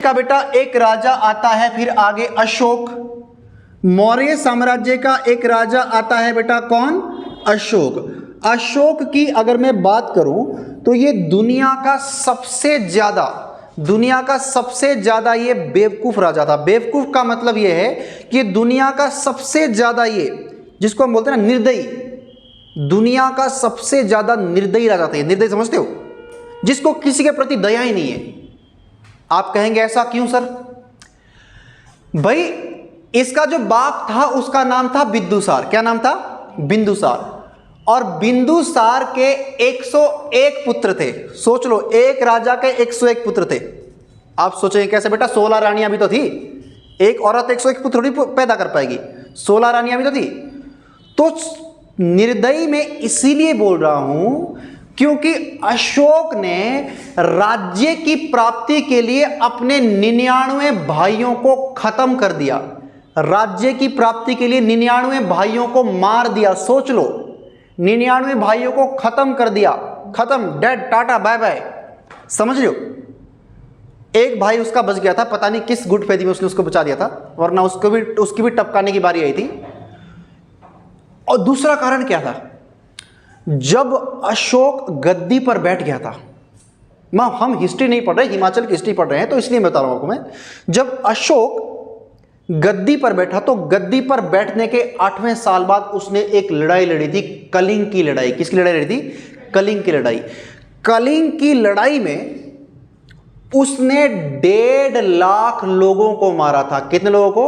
का बेटा एक राजा आता है, फिर आगे अशोक। मौर्य साम्राज्य का एक राजा आता है बेटा, कौन? अशोक। अशोक की अगर मैं बात करूं तो ये दुनिया का सबसे ज्यादा ये बेवकूफ राजा था। बेवकूफ का मतलब ये है कि दुनिया का सबसे ज्यादा, ये जिसको हम बोलते हैं ना निर्दयी, दुनिया का सबसे ज्यादा निर्दयी राजा था। निर्दयी समझते हो? जिसको किसी के प्रति दया ही नहीं है। आप कहेंगे ऐसा क्यों सर? भाई इसका जो बाप था उसका नाम था बिंदुसार। क्या नाम था? बिंदुसार। और बिंदुसार के 101 पुत्र थे। सोच लो, एक राजा के 101 पुत्र थे। आप सोचेंगे कैसे बेटा? 16 रानियां भी तो थी। एक औरत 101 पुत्र थोड़ी पैदा कर पाएगी, 16 रानियां भी तो थी। तो निर्दयी में इसीलिए बोल रहा हूं क्योंकि अशोक ने राज्य की प्राप्ति के लिए अपने 99 भाइयों को खत्म कर दिया। राज्य की प्राप्ति के लिए 99 भाइयों को मार दिया। सोच लो, 99 भाइयों को खत्म कर दिया। खत्म, डेड, टाटा, बाय बाय। समझ लो, एक भाई उसका बच गया था, पता नहीं किस गुटफेदी में उसने उसको बचा दिया था, वरना उसकी भी टपकाने की बारी आई थी। और दूसरा कारण क्या था? जब अशोक गद्दी पर बैठ गया था, हम हिस्ट्री नहीं पढ़ रहे, हिमाचल की हिस्ट्री पढ़ रहे हैं, तो इसलिए बता रहा हूं आपको मैं। जब अशोक गद्दी पर बैठा तो गद्दी पर बैठने के 8वें साल बाद उसने एक लड़ाई लड़ी थी, कलिंग की लड़ाई। किसकी लड़ाई लड़ी थी? कलिंग की लड़ाई। कलिंग की लड़ाई में उसने 1.5 लाख लोगों को मारा था। कितने लोगों को?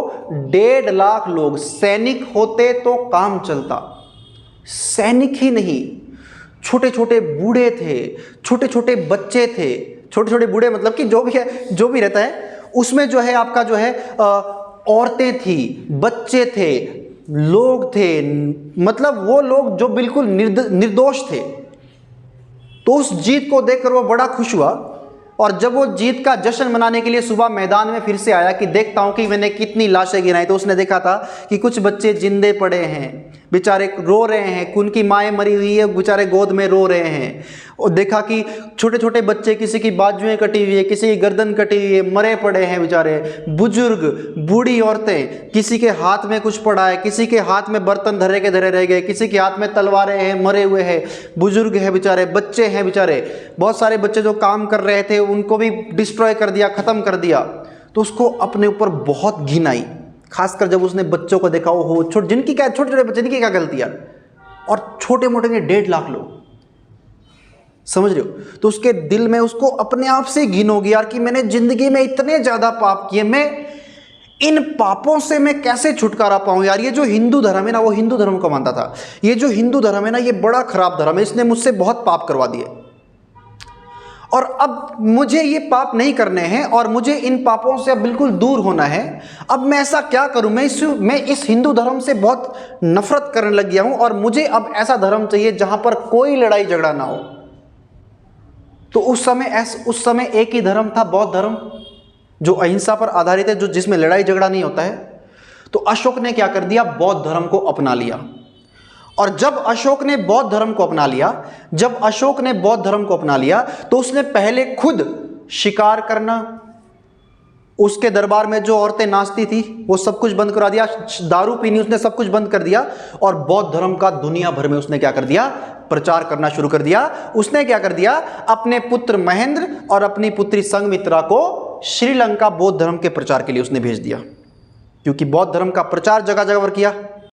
1.5 लाख लोग। सैनिक होते तो काम चलता, सैनिक ही नहीं, छोटे छोटे बूढ़े थे, छोटे छोटे बच्चे थे। छोटे छोटे बूढ़े मतलब कि जो भी है, जो भी रहता है उसमें जो है आपका जो है औरतें थी, बच्चे थे, लोग थे, मतलब वो लोग जो बिल्कुल निर्दोष थे। तो उस जीत को देखकर वो बड़ा खुश हुआ। और जब वो जीत का जश्न मनाने के लिए सुबह मैदान में फिर से आया कि देखता हूं कि मैंने कितनी लाशें गिराई, तो उसने देखा था कि कुछ बच्चे जिंदे पड़े हैं, बेचारे रो रहे हैं, उनकी माएँ मरी हुई है, बेचारे गोद में रो रहे हैं। और देखा कि छोटे छोटे बच्चे, किसी की बाजुएं कटी हुई है, किसी की गर्दन कटी हुई है, मरे पड़े हैं बेचारे। बुजुर्ग, बूढ़ी औरतें, किसी के हाथ में कुछ पड़ा है, किसी के हाथ में बर्तन धरे के धरे रह गए, किसी के हाथ में तलवारें हैं, मरे हुए हैं, बुजुर्ग हैं बेचारे, बच्चे हैं बेचारे। बहुत सारे बच्चे जो काम कर रहे थे उनको भी डिस्ट्रॉय कर दिया, खत्म कर दिया। तो उसको अपने ऊपर बहुत घिन आई, खासकर जब उसने बच्चों को देखा। ओहो, जिनकी क्या, छोटे छोटे बच्चे, जिनकी क्या गलतियां, और छोटे मोटे के 1.5 लाख लोग। समझ रहे हो? तो उसके दिल में उसको अपने आप से घिन होगी यार कि मैंने जिंदगी में इतने ज्यादा पाप किए, मैं इन पापों से मैं कैसे छुटकारा पाऊं यार। ये जो हिंदू धर्म है ना, वो हिंदू धर्म को मानता था। ये जो हिंदू धर्म है ना, ये बड़ा खराब धर्म है, इसने मुझसे बहुत पाप करवा दिए और अब मुझे ये पाप नहीं करने हैं और मुझे इन पापों से अब बिल्कुल दूर होना है। अब मैं ऐसा क्या करूं? मैं इस हिंदू धर्म से बहुत नफरत करने लग गया हूं और मुझे अब ऐसा धर्म चाहिए जहां पर कोई लड़ाई झगड़ा ना हो। तो उस समय एक ही धर्म था, बौद्ध धर्म, जो अहिंसा पर आधारित है, जो जिसमें लड़ाई झगड़ा नहीं होता है। तो अशोक ने क्या कर दिया? बौद्ध धर्म को अपना लिया। और जब अशोक ने बौद्ध धर्म को अपना लिया, तो उसने पहले खुद शिकार करना, उसके दरबार में जो औरतें नाचती थी वो सब कुछ बंद करा दिया, दारू पीनी उसने सब कुछ बंद कर दिया। और बौद्ध धर्म का दुनिया भर में उसने क्या कर दिया? प्रचार करना शुरू कर दिया। उसने क्या कर दिया? अपने पुत्र महेंद्र और अपनी पुत्री संघमित्रा को श्रीलंका बौद्ध धर्म के प्रचार के लिए उसने भेज दिया, क्योंकि बौद्ध धर्म का प्रचार जगह जगह पर किया।